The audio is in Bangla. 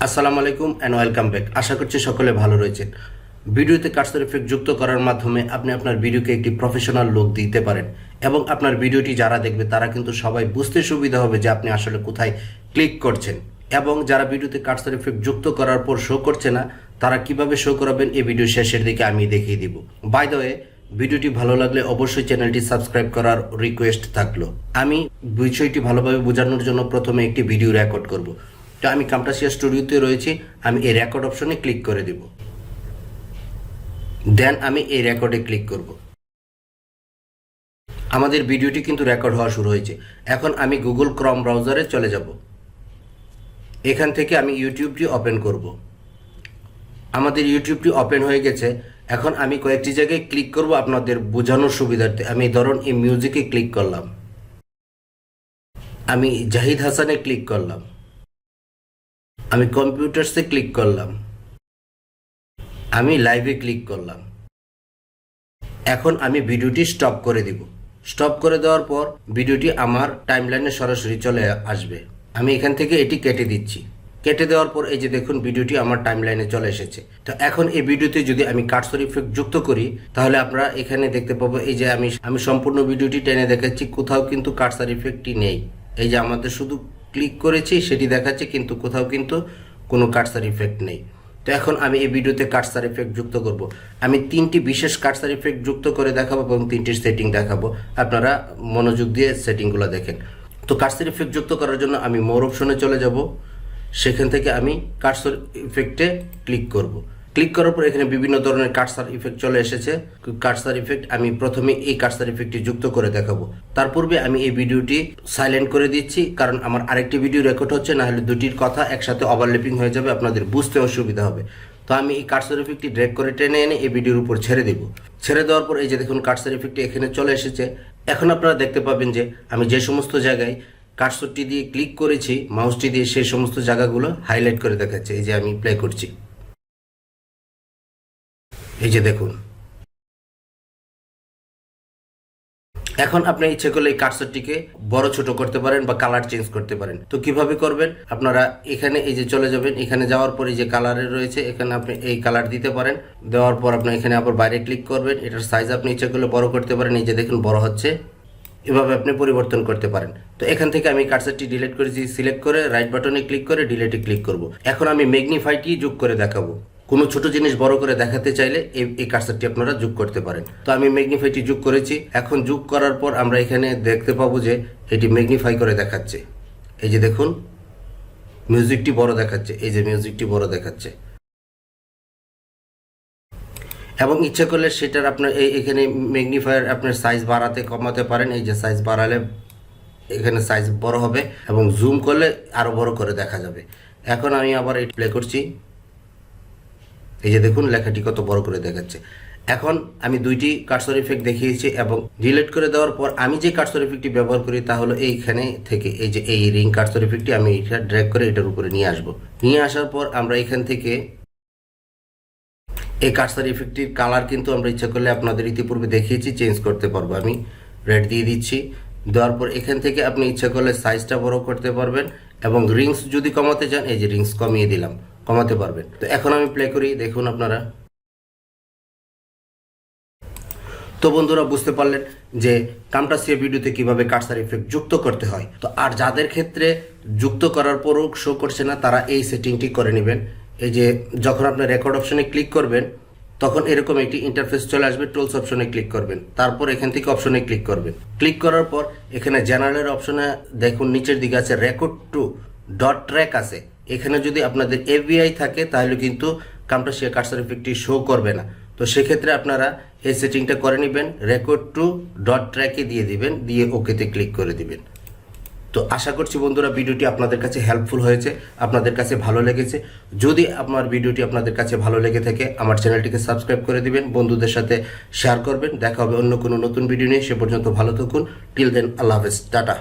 আসসালামু আলাইকুম অ্যান্ড ওয়েলকাম ব্যাক। আশা করছি সকলে ভালো রয়েছেন। ভিডিওতে কার্সর ইফেক্ট যুক্ত করার মাধ্যমে আপনি আপনার ভিডিওকে একটি প্রফেশনাল লুক দিতে পারেন এবং আপনার ভিডিওটি যারা দেখবে তারা কিন্তু সবাই বুঝতে সুবিধা হবে যে আপনি আসলে কোথায় ক্লিক করছেন, এবং যারা ভিডিওতে কার্সর ইফেক্ট যুক্ত করার পর শো করছে না তারা কিভাবে শো করাবেন এই ভিডিও শেষের দিকে আমি দেখিয়ে দিব। বাই দ্য ওয়ে, ভিডিওটি ভালো লাগলে অবশ্যই চ্যানেলটি সাবস্ক্রাইব করার রিকোয়েস্ট থাকলো। আমি বিষয়টি ভালোভাবে বোঝানোর জন্য প্রথমে একটি ভিডিও রেকর্ড করব। তো আমি কামটাসিয়া স্টুডিওতে রয়েছি, আমি এই রেকর্ড অপশনে ক্লিক করে দিব। দেন আমি এই রেকর্ডে ক্লিক করব। আমাদের ভিডিওটি কিন্তু রেকর্ড হওয়া শুরু হয়েছে। এখন আমি গুগল ক্রোম ব্রাউজারে চলে যাব। এখান থেকে আমি ইউটিউবটি ওপেন করব। আমাদের ইউটিউবটি ওপেন হয়ে গেছে। এখন আমি কয়েকটি জায়গায় ক্লিক করব আপনাদের বোঝানোর সুবিধার্থে। আমি ধরুন এই মিউজিকে ক্লিক করলাম, আমি জাহিদ হাসানে ক্লিক করলাম, আমি কম্পিউটারসে ক্লিক করলাম, আমি লাইভে ক্লিক করলাম। এখন আমি ভিডিওটি স্টপ করে দিব। স্টপ করে দেওয়ার পর ভিডিওটি আমার টাইমলাইনে সরাসরি চলে আসবে। আমি এখান থেকে এটি কেটে দিচ্ছি। কেটে দেওয়ার পর এই যে দেখুন ভিডিওটি আমার টাইমলাইনে চলে এসেছে। তো এখন এই ভিডিওতে যদি আমি কার্সর ইফেক্ট যুক্ত করি তাহলে আপনারা এখানে দেখতে পাবো এই যে আমি সম্পূর্ণ ভিডিওটি টেনে দেখাচ্ছি, কোথাও কিন্তু কার্সর ইফেক্টটি নেই। এই যে আমাদের শুধু ক্লিক করেছি সেটি দেখাচ্ছে, কিন্তু কোথাও কিন্তু কোনো কার্সর ইফেক্ট নেই। তো এখন আমি এই ভিডিওতে কার্সর ইফেক্ট যুক্ত করব। আমি তিনটি বিশেষ কার্সর ইফেক্ট যুক্ত করে দেখাবো এবং তিনটির সেটিং দেখাবো। আপনারা মনোযোগ দিয়ে সেটিংগুলো দেখেন। তো কার্সর ইফেক্ট যুক্ত করার জন্য আমি মোর অপশনে চলে যাব। সেখান থেকে আমি কার্সর ইফেক্টে ক্লিক করব। ক্লিক করার পর এখানে বিভিন্ন ধরনের কার্সর ইফেক্ট চলে এসেছে। কার্সর ইফেক্ট আমি প্রথমে এই কার্সর ইফেক্টটি যুক্ত করে দেখাবো। তার পূর্বে আমি এই ভিডিওটি সাইলেন্ট করে দিচ্ছি, কারণ আমার আরেকটি ভিডিও রেকর্ড হচ্ছে, না হলে দুটির কথা একসাথে ওভারল্যাপিং হয়ে যাবে, আপনাদের বুঝতে অসুবিধা হবে। তো আমি এই কার্সর ইফেক্টটি ড্র্যাগ করে টেনে এনে এই ভিডিওর উপর ছেড়ে দেব। ছেড়ে দেওয়ার পর এই যে দেখুন কার্সর ইফেক্টটি এখানে চলে এসেছে। এখন আপনারা দেখতে পাবেন যে আমি যে সমস্ত জায়গায় কার্সরটি দিয়ে ক্লিক করেছি মাউসটি দিয়ে, সেই সমস্ত জায়গাগুলো হাইলাইট করে দেখাচ্ছে। এই যে আমি প্লে করছি, এই যে দেখুন। এখন আপনি ইচ্ছে করলে এই কার্সরটিকে বড় ছোট করতে পারেন বা কালার চেঞ্জ করতে পারেন। তো কিভাবে করবেন, আপনারা এখানে এই যে চলে যাবেন। এখানে যাওয়ার পর এই যে কালারে রয়েছে, এখানে আপনি এই কালার দিতে পারেন। দেওয়ার পর আপনি এখানে আবার বাইরে ক্লিক করবেন। এটার সাইজ আপনি ইচ্ছে করলে বড় করতে পারেন। এই যে দেখুন বড় হচ্ছে। এভাবে আপনি পরিবর্তন করতে পারেন। তো এখান থেকে আমি কার্সরটি ডিলিট করেছি, সিলেক্ট করে রাইট বাটনে ক্লিক করে ডিলিটে ক্লিক করব। এখন আমি ম্যাগনিফাইটি যোগ করে দেখাবো। কোনো ছোট জিনিস বড় করে দেখাতে চাইলে এই কার্সরটি আপনারা যোগ করতে পারেন। তো আমি ম্যাগনিফাইটি যোগ করেছি। এখন যোগ করার পর আমরা এখানে দেখতে পাবো যে এটি ম্যাগনিফাই করে দেখাচ্ছে। এই যে দেখুন মিউজিকটি বড় দেখাচ্ছে। এই যে মিউজিকটি বড় দেখাচ্ছে। এবং ইচ্ছা করলে সেটার আপনার এখানে ম্যাগনিফায়ার আপনার সাইজ বাড়াতে কমাতে পারেন। এই যে সাইজ বাড়ালে এখানে সাইজ বড় হবে এবং জুম করলে আরো বড় করে দেখা যাবে। এখন আমি আবার এই প্লে করছি। এই যে দেখুন লেখাটি কত বড় করে দেখাচ্ছে। এখন আমি দুইটি কার্সর ইফেক্ট দেখিয়েছি এবং ডিলিট করে দেওয়ার পর আমি যে কার্সর ইফেক্টটি ব্যবহার করি তা হলো এইখানে থেকে এই যে এই রিং কার্সর ইফেক্টটি আমি এটা ড্র্যাগ করে এটার উপরে নিয়ে আসব। নিয়ে আসার পর আমরা এখান থেকে এই কার্সর ইফেক্টটির কালার কিন্তু আমরা ইচ্ছা করলে আপনাদের ইতিপূর্বে দেখিয়েছি, চেঞ্জ করতে পারবো। আমি রেড দিয়ে দিচ্ছি। দেওয়ার পর এখান থেকে আপনি ইচ্ছা করলে সাইজটা বড় করতে পারবেন এবং রিংস যদি কমাতে চান এই যে রিংস কমিয়ে দিলাম, কমাতে পারবেন। তো এখন আমি প্লে করি, দেখুন আপনারা। তো বন্ধুরা বুঝতে পারলেন যে কামটাসিয়া ভিডিওতে কিভাবে কার্সর ইফেক্ট যুক্ত করতে হয়। তো আর যাদের ক্ষেত্রে যুক্ত করার পরও শো করছে না তারা এই সেটিংটি করে নেবেন। এই যে যখন আপনি রেকর্ড অপশনে ক্লিক করবেন তখন এরকম একটি ইন্টারফেস চলে আসবে। টুলস অপশনে ক্লিক করবেন, তারপর এখান থেকে অপশনে ক্লিক করবেন। ক্লিক করার পর এখানে জেনারেল অপশনে দেখুন নিচের দিকে আছে রেকর্ড টু ডট ট্র্যাক আছে। এখানে যদি আপনাদের এফবিআই থাকে তাহলে কিন্তু কামটাসিয়া কার্সর ইফেক্টটি শো করবে না। তো সেক্ষেত্রে আপনারা এই সেটিংটা করে নেবেন, রেকর্ড টু ডট ট্র্যাকে দিয়ে দিবেন, দিয়ে ওকেতে ক্লিক করে দিবেন। তো আশা করছি বন্ধুরা ভিডিওটি আপনাদের কাছে হেল্পফুল হয়েছে, আপনাদের কাছে ভালো লেগেছে। যদি আমার ভিডিওটি আপনাদের কাছে ভালো লেগে থাকে আমার চ্যানেলটিকে সাবস্ক্রাইব করে দিবেন, বন্ধুদের সাথে শেয়ার করবেন। দেখা হবে অন্য কোনো নতুন ভিডিও নিয়ে। সে পর্যন্ত ভালো থাকুন। টিল দেন আল্লাহ হাফেজ, টাটা।